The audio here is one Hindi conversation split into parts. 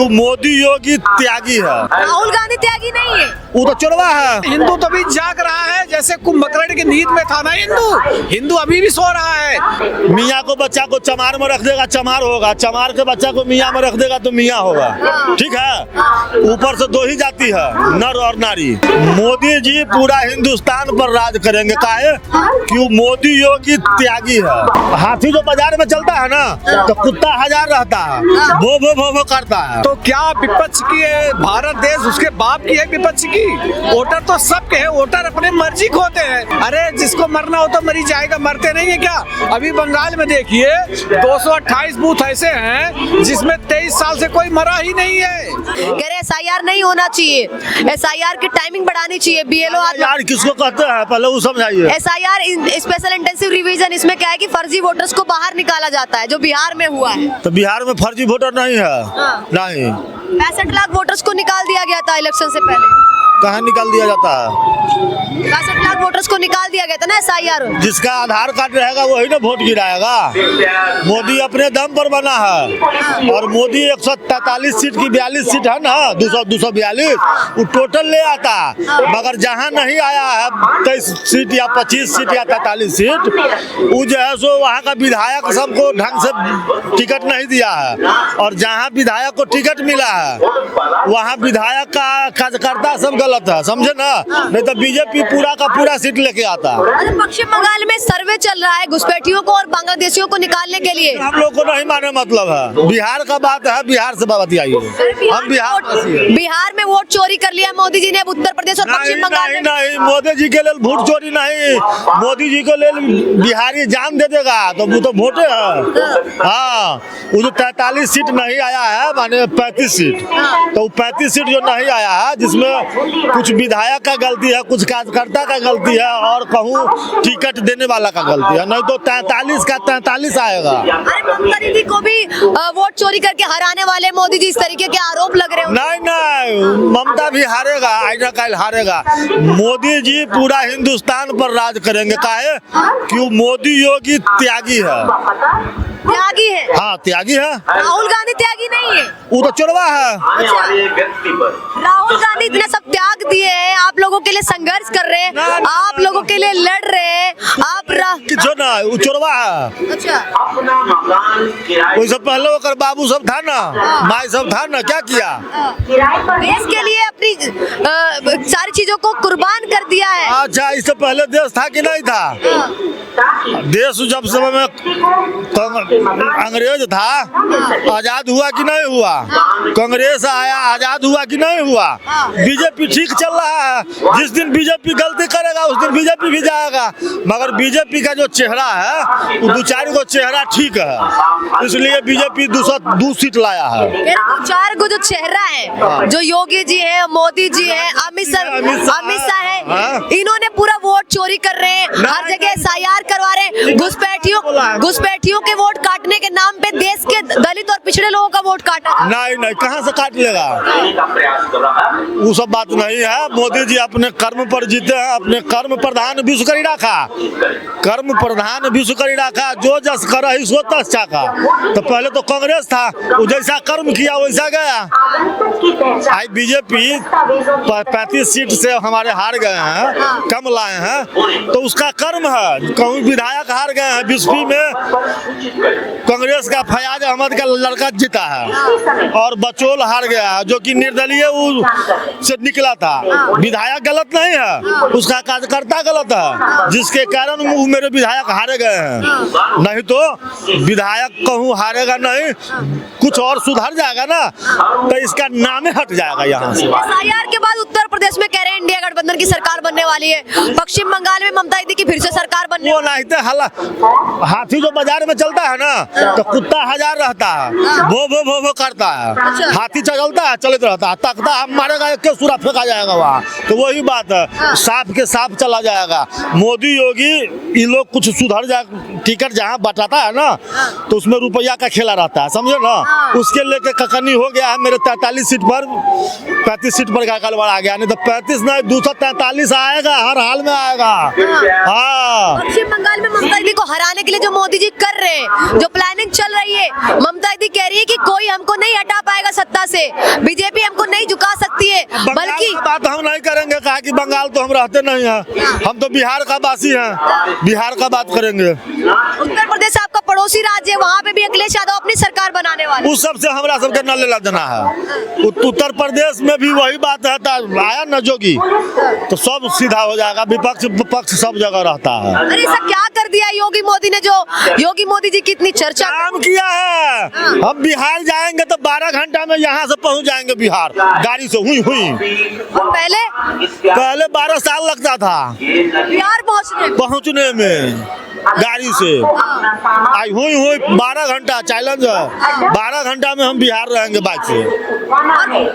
तो मोदी योगी त्यागी है, राहुल गांधी त्यागी नहीं है। वो तो चोरवा है। हिंदू तो भी जाग रहा है, जैसे कुंभकर्ण की नींद में था ना हिंदू अभी भी सो रहा है। मियाँ को बच्चा को चमार में रख देगा चमार होगा, चमार के बच्चा को मियाँ में रख देगा तो मियाँ होगा। ठीक है, ऊपर से दो ही जाति है, नर और नारी। मोदी जी पूरा हिंदुस्तान पर राज करेंगे। काहे? क्यों? मोदी योगी त्यागी है। हाथी जो बाजार में चलता है ना तो कुत्ता हजार रहता है, भो भो भो भो करता है। तो क्या विपक्ष की है भारत देश, उसके बाप की है विपक्ष की? वोटर तो सबके है, वोटर अपने मर्जी को होते हैं। अरे जिसको मरना हो तो मरी जाएगा, मरते नहीं है क्या? अभी बंगाल में देखिए 228 बूथ ऐसे हैं जिसमें 23 साल से कोई मरा ही नहीं है। कह रहे SIR नहीं होना चाहिए, SIR की टाइमिंग बढ़ानी चाहिए। BLO यार किसको कहते हैं पहले वो समझाइए। SIR स्पेशल इंटेंसिव रिवीजन, इसमें क्या है कि फर्जी वोटर्स को बाहर निकाला जाता है, जो बिहार में हुआ है। तो बिहार में फर्जी वोटर नहीं है। नहीं, 65 लाख वोटर्स को निकाल दिया गया था इलेक्शन से पहले। कहाँ निकाल दिया जाता है? 65 लाख वोटर्स को निकाल दिया गया था ना SIR। जिसका आधार कार्ड रहेगा वही ना वोट गिराएगा। मोदी अपने दम पर बना है, और मोदी 143 सीट की 42 सीट है ना, 242 वो टोटल ले आता। मगर जहाँ नहीं आया है 23 सीट या 25 सीट या 43 सीट, वो जो है सो वहाँ का विधायक सबको ढंग से टिकट नहीं दिया है। और जहाँ विधायक को टिकट मिला है वहाँ विधायक का कार्यकर्ता सब गलत है, समझे ना? नहीं तो बीजेपी पूरा का पूरा सीट लेके आता है। अरे पश्चिम बंगाल में सर्वे चल रहा है घुसपैठियों को और बांग्लादेशियों को निकालने के लिए। हम लोग को नहीं माने मतलब है, बिहार का बात है, बिहार से बात आइए। हम बिहार में वोट चोरी कर लिया मोदी जी ने, अब उत्तर प्रदेश और पश्चिम बंगाल में नहीं, मोदी जी के लिए वोट चोरी नहीं, मोदी जी के लिए बिहारी जान दे देगा तो वो तो वोटे है। हाँ, वो जो 43 सीट नहीं आया है माने 35 सीट, तो 35 सीट जो नहीं आया है जिसमें कुछ विधायक का गलती है, कुछ कार्यकर्ता का गलती है, और कहूँ टिकट देने वाला का गलती है। नहीं तो 43 का 43 आएगा। अरे ममता दीदी को भी वोट चोरी करके हराने वाले मोदी जी, इस तरीके के आरोप लग रहे हैं। नहीं, ममता भी हारेगा, आइना काल हारेगा। मोदी जी पूरा हिंदुस्तान पर राज करेंगे। काहे? क्यों? मोदी योगी त्यागी है। त्यागी है? हाँ, त्यागी है। राहुल गांधी त्यागी नहीं है। वो तो चोरवा है। राहुल गांधी इतने सब त्याग दिए हैं, आप लोगों के लिए संघर्ष कर रहे हैं, आप लोगों के लिए लड़ रहे हैं, आप जो ना वो चोरवा है। अच्छा, वैसे पहले ओकर बाबू सब था ना, माई सब था ना, क्या किया? देश के लिए अपनी सारी चीजों को कुर्बान कर दिया है। अच्छा, इससे पहले देश था कि नहीं था? देश जब समय में अंग्रेज था, आजाद हुआ कि नहीं हुआ? कांग्रेस आया, आजाद हुआ कि नहीं हुआ? बीजेपी ठीक चल रहा है। जिस दिन बीजेपी गलती करेगा उस दिन बीजेपी भी जाएगा। मगर बीजेपी का जो चेहरा है वो 2-4 गो चेहरा ठीक है, इसलिए बीजेपी 202 सीट लाया है। 4 गो जो चेहरा है, जो योगी जी है, मोदी जी है, अमित शाह है, इन्होंने पूरा वोट चोरी कर रहे हैं, हर जगह SIR करवा रहे हैं, घुसपैठियों के वोट काटने के नाम पे देश के दलित और पिछड़े लोगों का वोट काटा। नहीं, कहाँ से काट लेगा? वो सब बात नहीं है। मोदी जी अपने कर्म पर जीते हैं, अपने कर्म प्रधान विश्व करी रखा, कर्म प्रधान विश्व करी रखा, जो जस कर ही सो तस चाका। तो पहले तो कांग्रेस था, वो जैसा कर्म किया वैसा गया। आई बीजेपी 35 सीट से हमारे हार गए हैं, कम लाए हैं, तो उसका कर्म है। कहूँ विधायक हार गए हैं, बिस्फी में कांग्रेस का फयाज अहमद का लड़का जीता है, और बचोल हार गया है जो कि निर्दलीय से निकला था। विधायक गलत नहीं है, उसका कार्यकर्ता गलत है, जिसके कारण वो मेरे विधायक हारे गए हैं। नहीं तो विधायक कहूँ हारेगा नहीं, कुछ और सुधर जाएगा ना तो इसका नाम हट जाएगा यहाँ से। SIR के बाद उत्तर प्रदेश में कह रहे हैं इंडिया गठबंधन की सरकार बनने वाली है, पश्चिम बंगाल में ममता दीदी की फिर से सरकार बनने वो नहीं तो हला हाथी जो बाजार में चलता है ना तो कुत्ता हजार रहता है, भो भो भो भो करता है। हाथी चलता है, चलते रहता है, तकता है मारेगा, एक सूरा फेंका जाएगा वहाँ। तो वही बात है, सांप के सांप चला जाएगा। मोदी योगी ये लोग कुछ सुधर जाए, टिकट जहाँ बटाता है ना तो उसमें रुपया का खेला रहता है, समझे ना? उसके लेके ककनी हो गया है। मेरे 43 सीट पर 35 सीट पर का गड़बड़ आ गया, नहीं तो 35 नहीं 243 आएगा, हर हाल में आएगा। हाँ पश्चिम बंगाल में ममता दीदी को हराने के लिए जो मोदी जी कर रहे हैं, जो प्लानिंग चल रही है, ममता दीदी कह रही है कि कोई हमको नहीं हटा पाएगा सत्ता से, बीजेपी हमको नहीं झुका सकती है, बल्कि बात हम नहीं करेंगे, कहा कि बंगाल तो हम रहते नहीं हैं, हम तो बिहार का वासी हैं, बिहार का बात करेंगे। उत्तर प्रदेश आपका पड़ोसी राज्य है, वहाँ पे भी अखिलेश यादव अपनी सरकार बनाने वाले। उस सबसे हमरा सबके न लेना देना है। उत्तर प्रदेश में भी वही बात है, आया न जोगी तो सब सीधा हो जाएगा, विपक्ष विपक्ष सब जगह रहता है। अरे सब क्या कर दिया योगी मोदी ने, जो योगी मोदी जी की इतनी चर्चा काम किया है। हम बिहार जाएंगे तो 12 घंटा में यहाँ से पहुँच जाएंगे बिहार, गाड़ी से हुई और पहले 12 साल लगता था बिहार पहुँचने में गाड़ी से। आज हुई 12 घंटा चैलेंज है, 12 घंटा में हम बिहार रहेंगे बाइक से।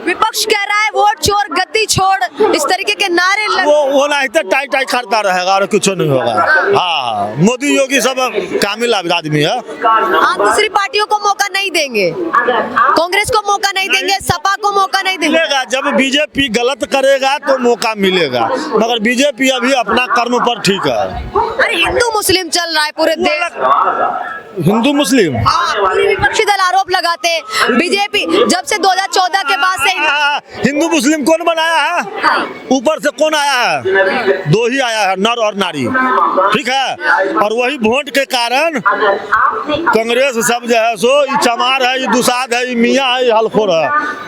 विपक्ष कह रहा है वोट चोर गद्दी छोड़, इस तरीके के नारे वो नहीं तो टाई टाई करता रहेगा और कुछ नहीं होगा। हाँ मोदी योगी सब कामिल आदमी है। आप दूसरी पार्टियों को मौका नहीं देंगे, कांग्रेस को मौका नहीं देंगे, सपा को मौका नहीं देंगे। मिलेगा जब बीजेपी गलत करेगा तो मौका मिलेगा, मगर बीजेपी अभी अपना कर्म पर ठीक है। अरे हिंदू मुस्लिम चल रहा है पूरे देश, हिंदू मुस्लिम पूरे विपक्षी दल आरोप लगाते हैं। बीजेपी जब से 2014 के बाद से हिंदू मुस्लिम कौन बनाया है, ऊपर से कौन आया है, 2 ही आया है, नर और नारी, ठीक है। और वही वोट के कारण कांग्रेस सब जो है सो चमार है, ये दुसाद है, ये मियाँ है, ये हलखोर है।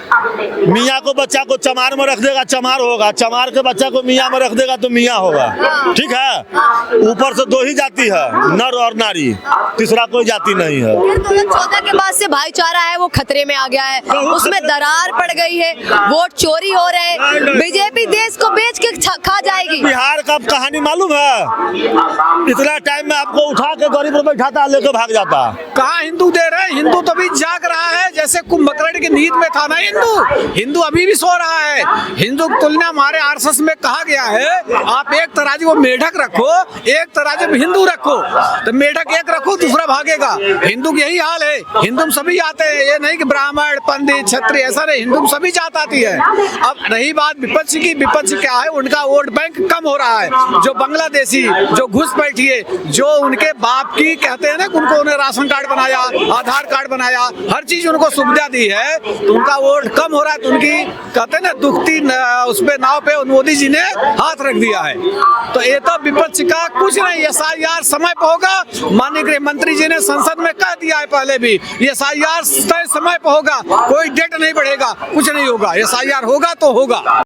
मियाँ को बच्चा को चमार में रख देगा चमार होगा, चमार के बच्चा को मियाँ में रख देगा तो मियाँ होगा, ठीक है। ऊपर से 2 ही जाति है, नर और नारी, तीसरा कोई जाति नहीं है। 2014 के बाद से भाईचारा है वो खतरे में आ गया है, उसमें दरार पड़ गई है, वोट चोरी हो रहे हैं, बीजेपी देश को बेच के खा जाएगी। बिहार का कहानी मालूम है, इतना टाइम में आपको उठा के गाड़ी पर बैठाता लेकर भाग जाता। कहाँ हिंदू दे रहे हैं, हिंदू तो भी जाग रहा है, जैसे कुंभकर्ण की नींद में था ना हिंदू अभी भी सो रहा है। हिंदू तुलना हमारे आरएसएस में कहा गया है, आप एक तराजू में मेढक रखो, एक तराजू में हिंदू रखो, तो मेढक एक रखो दूसरा भागेगा। हिंदू की यही हाल है, हिंदू में सभी आते हैं, ये नहीं कि ब्राह्मण पंडित क्षत्रिय, ऐसा नहीं, हिंदू में सभी जात आती है। अब रही बात विपक्ष की, विपक्ष क्या है, उनका वोट बैंक कम हो रहा है, जो बांग्लादेशी, जो घुसपैठी है, जो उनके बाप की कहते हैं ना, उनको उन्हें राशन कार्ड बनाया, आधार कार्ड बनाया, हर चीज उनको सुविधा दी है, तो उनका वोट कम हो रहा है। तो उनकी कहते हैं ना दुखती उसपे नाव पे मोदी जी ने हाथ रख दिया है। तो ये तो विपक्ष का कुछ नहीं, एसआईआर समय पे होगा, माननीय गृह मंत्री जी ने संसद में कह दिया है पहले भी, एसआईआर तय समय पे होगा, कोई डेट नहीं बढ़ेगा, कुछ नहीं होगा, एसआईआर होगा तो होगा।